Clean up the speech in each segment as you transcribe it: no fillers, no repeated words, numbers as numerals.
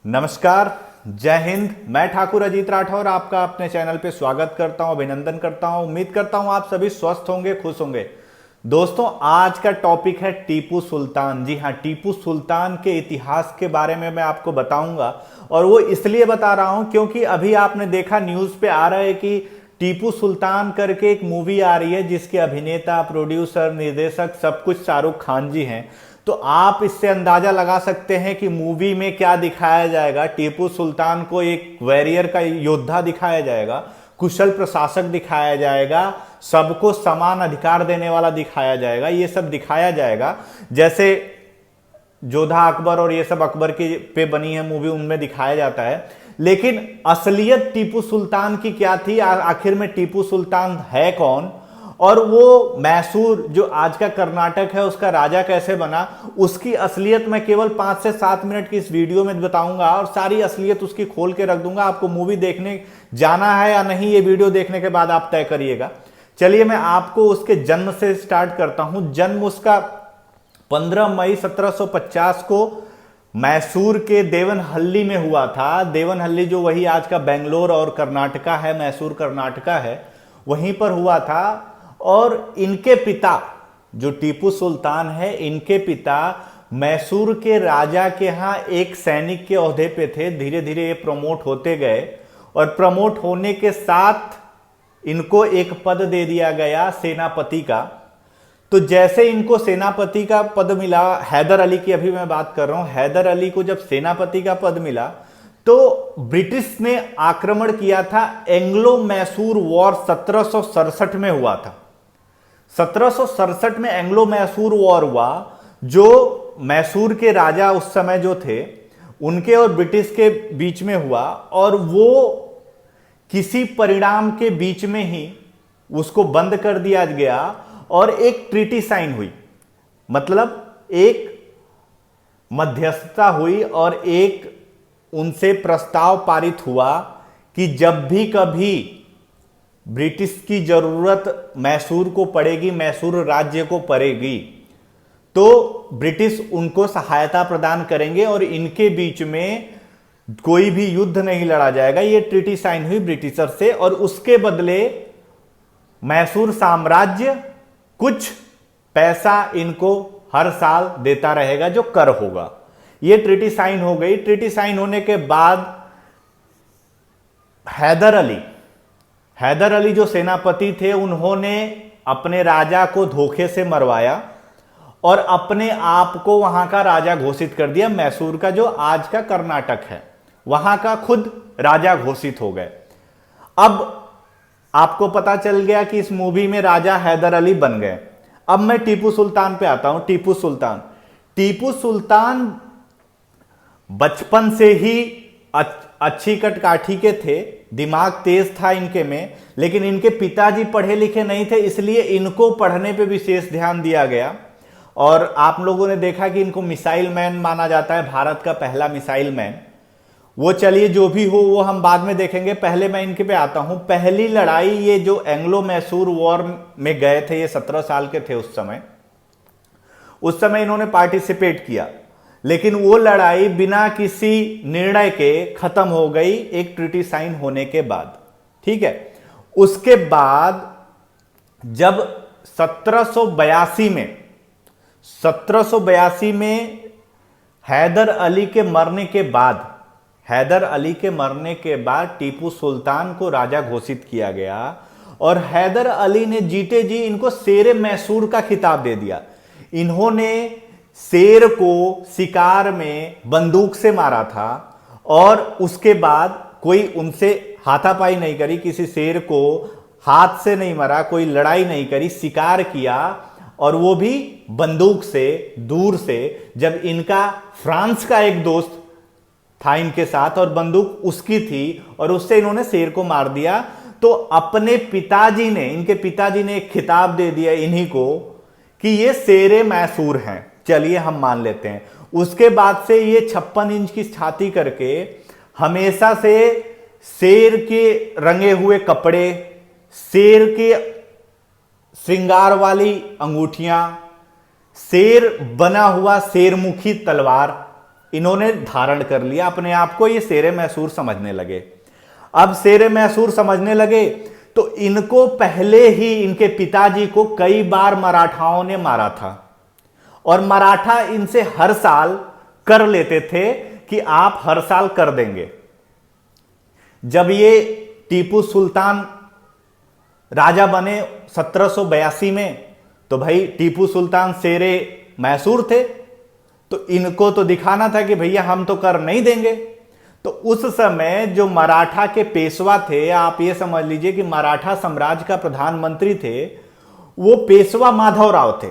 नमस्कार, जय हिंद। मैं ठाकुर अजीत राठौर आपका अपने चैनल पे स्वागत करता हूं, अभिनंदन करता हूं। उम्मीद करता हूं आप सभी स्वस्थ होंगे, खुश होंगे। दोस्तों, आज का टॉपिक है टीपू सुल्तान। जी हां, टीपू सुल्तान के इतिहास के बारे में मैं आपको बताऊंगा। और वो इसलिए बता रहा हूं क्योंकि अभी आपने देखा न्यूज पे आ रहा है कि टीपू सुल्तान करके एक मूवी आ रही है जिसके अभिनेता, प्रोड्यूसर, निर्देशक सब कुछ शाहरुख खान जी हैं। तो आप इससे अंदाजा लगा सकते हैं कि मूवी में क्या दिखाया जाएगा। टीपू सुल्तान को एक वॉरियर का योद्धा दिखाया जाएगा, कुशल प्रशासक दिखाया जाएगा, सबको समान अधिकार देने वाला दिखाया जाएगा। ये सब दिखाया जाएगा जैसे जोधा अकबर और ये सब अकबर के पे बनी है मूवी, उनमें दिखाया जाता है। लेकिन असलियत टीपू सुल्तान की क्या थी, आखिर में टीपू सुल्तान है कौन, और वो मैसूर जो आज का कर्नाटक है उसका राजा कैसे बना, उसकी असलियत मैं केवल 5 से 7 मिनट की इस वीडियो में बताऊंगा और सारी असलियत उसकी खोल के रख दूंगा। आपको मूवी देखने जाना है या नहीं, ये वीडियो देखने के बाद आप तय करिएगा। चलिए मैं आपको उसके जन्म से स्टार्ट करता हूं। जन्म उसका 15 मई 1750 को मैसूर के देवनहल्ली में हुआ था। देवनहल्ली जो वही आज का बेंगलोर और कर्नाटका है, मैसूर कर्नाटका है, वहीं पर हुआ था। और इनके पिता जो टीपू सुल्तान है, इनके पिता मैसूर के राजा के यहाँ एक सैनिक के ओहदे पे थे। धीरे धीरे ये प्रमोट होते गए और प्रमोट होने के साथ इनको एक पद दे दिया गया सेनापति का। तो जैसे इनको सेनापति का पद मिला, हैदर अली की अभी मैं बात कर रहा हूं, हैदर अली को जब सेनापति का पद मिला तो ब्रिटिश ने आक्रमण किया था। एंग्लो मैसूर वॉर 1767 में हुआ था। 1767 में एंग्लो मैसूर वॉर हुआ, जो मैसूर के राजा उस समय जो थे उनके और ब्रिटिश के बीच में हुआ। और वो किसी परिणाम के बीच में ही उसको बंद कर दिया गया और एक ट्रीटी साइन हुई, मतलब एक मध्यस्थता हुई और एक उनसे प्रस्ताव पारित हुआ कि जब भी कभी ब्रिटिश की जरूरत मैसूर को पड़ेगी, मैसूर राज्य को पड़ेगी, तो ब्रिटिश उनको सहायता प्रदान करेंगे और इनके बीच में कोई भी युद्ध नहीं लड़ा जाएगा। ये ट्रीटी साइन हुई ब्रिटिशर से और उसके बदले मैसूर साम्राज्य कुछ पैसा इनको हर साल देता रहेगा, जो कर होगा। ये ट्रीटी साइन हो गई। ट्रीटी साइन होने के बाद हैदर अली जो सेनापति थे, उन्होंने अपने राजा को धोखे से मरवाया और अपने आप को वहां का राजा घोषित कर दिया। मैसूर का जो आज का कर्नाटक है, वहां का खुद राजा घोषित हो गए। अब आपको पता चल गया कि इस मूवी में राजा हैदर अली बन गए। अब मैं टीपू सुल्तान पे आता हूं। टीपू सुल्तान बचपन से ही अच्छी कटकाठी के थे, दिमाग तेज था इनके में। लेकिन इनके पिताजी पढ़े लिखे नहीं थे, इसलिए इनको पढ़ने पे विशेष ध्यान दिया गया। और आप लोगों ने देखा कि इनको मिसाइल मैन माना जाता है, भारत का पहला मिसाइल मैन। वो चलिए जो भी हो वो हम बाद में देखेंगे। पहले मैं इनके पे आता हूं। पहली लड़ाई ये जो एंग्लो मैसूर वॉर में गए थे, ये 17 साल के थे उस समय इन्होंने पार्टिसिपेट किया। लेकिन वो लड़ाई बिना किसी निर्णय के खत्म हो गई एक ट्रीटी साइन होने के बाद। ठीक है, उसके बाद जब 1782 में हैदर अली के मरने के बाद टीपू सुल्तान को राजा घोषित किया गया और हैदर अली ने जीते जी इनको शेर मैसूर का खिताब दे दिया। इन्होंने शेर को शिकार में बंदूक से मारा था और उसके बाद कोई उनसे हाथापाई नहीं करी, किसी शेर को हाथ से नहीं मारा, कोई लड़ाई नहीं करी, शिकार किया और वो भी बंदूक से, दूर से। जब इनका फ्रांस का एक दोस्त था इनके साथ और बंदूक उसकी थी और उससे इन्होंने शेर को मार दिया, तो अपने इनके पिताजी ने एक खिताब दे दिया इन्हीं को कि ये शेरे मैसूर हैं। चलिए हम मान लेते हैं। उसके बाद से ये 56 इंच की छाती करके हमेशा से शेर के रंगे हुए कपड़े, शेर के श्रृंगार वाली अंगूठियां, शेर बना हुआ शेरमुखी तलवार इन्होंने धारण कर लिया अपने आप को, ये शेरे मैसूर समझने लगे। अब शेरे मैसूर समझने लगे तो इनको पहले ही इनके पिताजी को कई बार मराठाओं ने मारा था और मराठा इनसे हर साल कर लेते थे कि आप हर साल कर देंगे। जब ये टीपू सुल्तान राजा बने 1782 में, तो भाई टीपू सुल्तान शेरे मैसूर थे, तो इनको तो दिखाना था कि भैया हम तो कर नहीं देंगे। तो उस समय जो मराठा के पेशवा थे, आप ये समझ लीजिए कि मराठा साम्राज्य का प्रधानमंत्री थे, वो पेशवा माधवराव थे।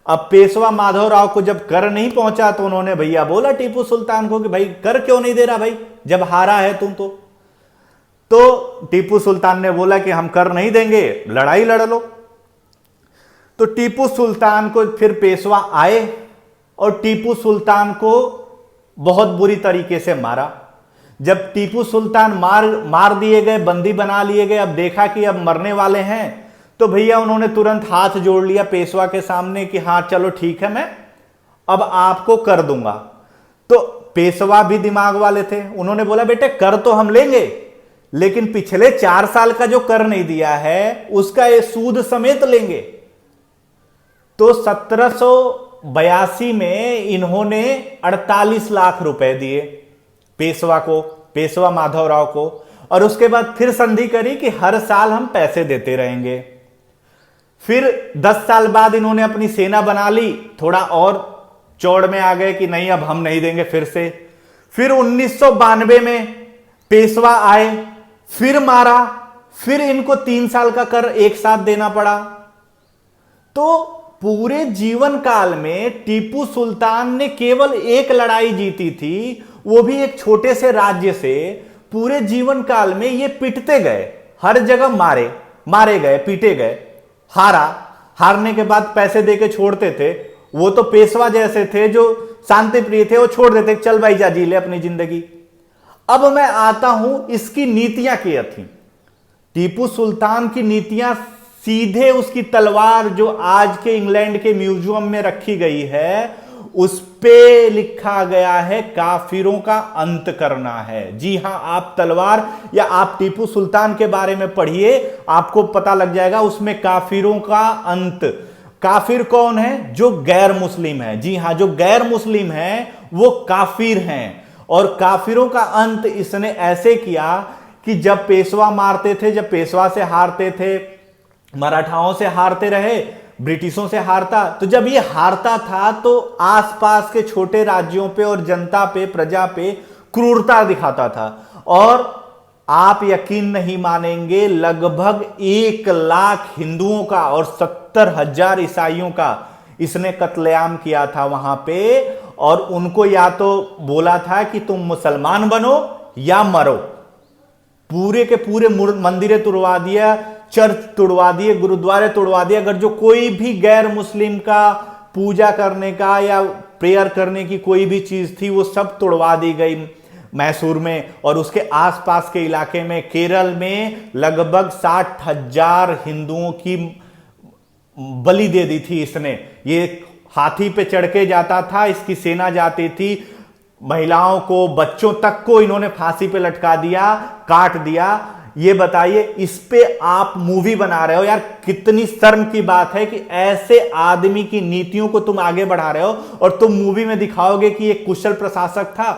अब पेशवा माधवराव को जब कर नहीं पहुंचा तो उन्होंने भैया बोला टीपू सुल्तान को कि भाई कर क्यों नहीं दे रहा भाई, जब हारा है तुम तो टीपू सुल्तान ने बोला कि हम कर नहीं देंगे, लड़ाई लड़ लो। तो टीपू सुल्तान को फिर पेशवा आए और टीपू सुल्तान को बहुत बुरी तरीके से मारा। जब टीपू सुल्तान मार दिए गए, बंदी बना लिए गए, अब देखा कि अब मरने वाले हैं, तो भैया उन्होंने तुरंत हाथ जोड़ लिया पेशवा के सामने कि हाँ चलो ठीक है, मैं अब आपको कर दूंगा। तो पेशवा भी दिमाग वाले थे, उन्होंने बोला बेटे कर तो हम लेंगे, लेकिन पिछले 4 साल का जो कर नहीं दिया है उसका ये सूद समेत लेंगे। तो 1782 में इन्होंने 48 लाख रुपए दिए पेशवा को, पेशवा माधवराव को, और उसके बाद फिर संधि करी कि हर साल हम पैसे देते रहेंगे। फिर 10 साल बाद इन्होंने अपनी सेना बना ली, थोड़ा और चौड़ में आ गए कि नहीं अब हम नहीं देंगे फिर से। फिर 1992 में पेशवा आए, फिर मारा, फिर इनको 3 साल का कर एक साथ देना पड़ा। तो पूरे जीवन काल में टीपू सुल्तान ने केवल एक लड़ाई जीती थी, वो भी एक छोटे से राज्य से। पूरे जीवन काल में ये पिटते गए, हर जगह मारे गए, पीटे गए, हारने के बाद पैसे देके छोड़ते थे। वो तो पेशवा जैसे थे जो शांति प्रिय थे, वो छोड़ देते, चल भाई जा जी ले अपनी जिंदगी। अब मैं आता हूं इसकी नीतियां क्या थी। टीपू सुल्तान की नीतियां सीधे उसकी तलवार जो आज के इंग्लैंड के म्यूजियम में रखी गई है उस पे लिखा गया है, काफिरों का अंत करना है। जी हां, आप तलवार या आप टीपू सुल्तान के बारे में पढ़िए, आपको पता लग जाएगा उसमें काफिरों का अंत। काफिर कौन है? जो गैर मुस्लिम है। जी हां, जो गैर मुस्लिम है वो काफिर हैं। और काफिरों का अंत इसने ऐसे किया कि जब पेशवा मारते थे, जब पेशवा से हारते थे, मराठाओं से हारते रहे, ब्रिटिशों से हारता, तो जब ये हारता था तो आसपास के छोटे राज्यों पे और जनता पे, प्रजा पे क्रूरता दिखाता था। और आप यकीन नहीं मानेंगे, लगभग 1 लाख हिंदुओं का और 70,000 ईसाइयों का इसने कत्लेआम किया था वहां पे। और उनको या तो बोला था कि तुम मुसलमान बनो या मरो। पूरे के पूरे मंदिरें तुड़वा दिया, चर्च तुड़वा दिए, गुरुद्वारे तुड़वा दिए। अगर जो कोई भी गैर मुस्लिम का पूजा करने का या प्रेयर करने की कोई भी चीज थी वो सब तुड़वा दी गई मैसूर में। और उसके आसपास के इलाके में, केरल में लगभग 60,000 हिंदुओं की बलि दे दी थी इसने। ये हाथी पे चढ़ के जाता था, इसकी सेना जाती थी, महिलाओं को, बच्चों तक को इन्होंने फांसी पे लटका दिया, काट दिया। ये बताइए, इस पे आप मूवी बना रहे हो यार, कितनी शर्म की बात है कि ऐसे आदमी की नीतियों को तुम आगे बढ़ा रहे हो और तुम मूवी में दिखाओगे कि एक कुशल प्रशासक था।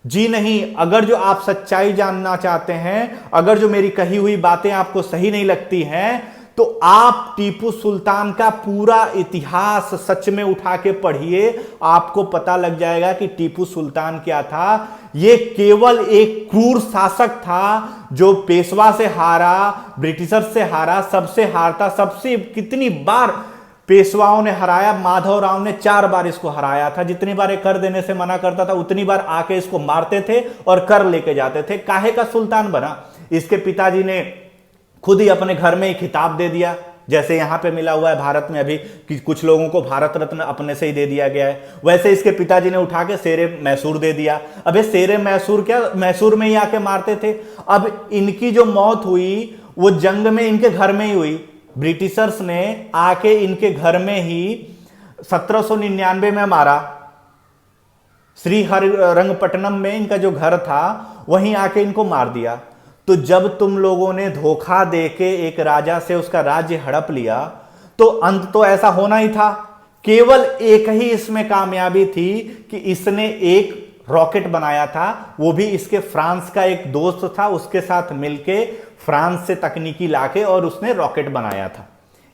जी नहीं, अगर जो आप सच्चाई जानना चाहते हैं, अगर जो मेरी कही हुई बातें आपको सही नहीं लगती हैं, तो आप टीपू सुल्तान का पूरा इतिहास सच में उठा के पढ़िए, आपको पता लग जाएगा कि टीपू सुल्तान क्या था। ये केवल एक क्रूर शासक था जो पेशवा से हारा, ब्रिटिशर से हारा, सबसे हारता। सबसे कितनी बार पेशवाओं ने हराया? माधवराव ने 4 बार इसको हराया था। जितनी बार ये कर देने से मना करता था उतनी बार आके इसको मारते थे और कर लेके जाते थे। काहे का सुल्तान बना? इसके पिताजी ने खुद ही अपने घर में ही खिताब दे दिया, जैसे यहां पे मिला हुआ है भारत में अभी कि कुछ लोगों को भारत रत्न अपने से ही दे दिया गया है, वैसे इसके पिताजी ने उठा के शेरे मैसूर दे दिया। अब ये शेरे मैसूर क्या मैसूर में ही आके मारते थे। अब इनकी जो मौत हुई वो जंग में इनके घर में ही हुई। ब्रिटिशर्स ने आके इनके घर में ही 1799 में मारा। श्रीरंगपट्टनम में इनका जो घर था वहीं आके इनको मार दिया। तो जब तुम लोगों ने धोखा देके एक राजा से उसका राज्य हड़प लिया तो अंत तो ऐसा होना ही था। केवल एक ही इसमें कामयाबी थी कि इसने एक रॉकेट बनाया था, वो भी इसके फ्रांस का एक दोस्त था, उसके साथ मिलके फ्रांस से तकनीकी लाके और उसने रॉकेट बनाया था।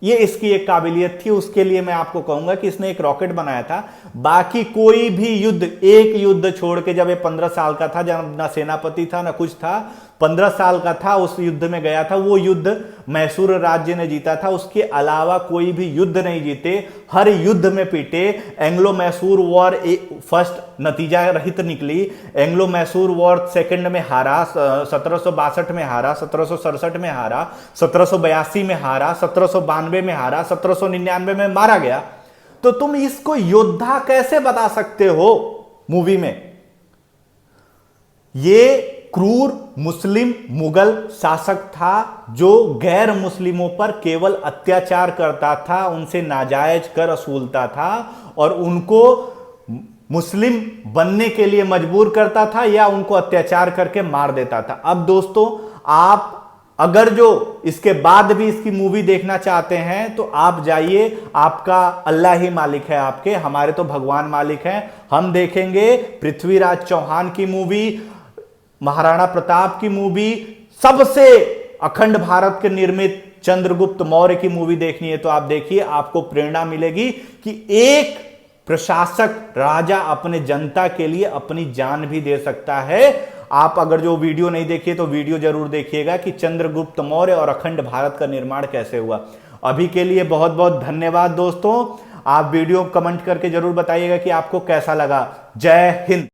ये इसकी एक काबिलियत थी, उसके लिए मैं आपको कहूंगा कि इसने एक रॉकेट बनाया था। बाकी कोई भी युद्ध, एक युद्ध छोड़ के, जब ये 15 साल का था, जब ना सेनापति था ना कुछ था, 15 साल का था, उस युद्ध में गया था। वो युद्ध मैसूर राज्य ने जीता था, उसके अलावा कोई भी युद्ध नहीं जीते, हर युद्ध में पीटे। एंग्लो मैसूर वॉर फर्स्ट नतीजा रहित निकली, एंग्लो मैसूर वॉर सेकंड में हारा, 1762 में हारा, 1767 में हारा, 1782 में हारा, 1792 में हारा, 1799 में मारा गया। तो तुम इसको योद्धा कैसे बता सकते हो मूवी में? ये क्रूर मुस्लिम मुगल शासक था जो गैर मुस्लिमों पर केवल अत्याचार करता था, उनसे नाजायज कर वसूलता था और उनको मुस्लिम बनने के लिए मजबूर करता था या उनको अत्याचार करके मार देता था। अब दोस्तों, आप अगर जो इसके बाद भी इसकी मूवी देखना चाहते हैं तो आप जाइए, आपका अल्लाह ही मालिक है, आपके, हमारे तो भगवान मालिक हैं। हम देखेंगे पृथ्वीराज चौहान की मूवी, महाराणा प्रताप की मूवी, सबसे अखंड भारत के निर्मित चंद्रगुप्त मौर्य की मूवी देखनी है तो आप देखिए, आपको प्रेरणा मिलेगी कि एक प्रशासक राजा अपने जनता के लिए अपनी जान भी दे सकता है। आप अगर जो वीडियो नहीं देखिए तो वीडियो जरूर देखिएगा कि चंद्रगुप्त मौर्य और अखंड भारत का निर्माण कैसे हुआ। अभी के लिए बहुत बहुत धन्यवाद दोस्तों। आप वीडियो कमेंट करके जरूर बताइएगा कि आपको कैसा लगा। जय हिंद।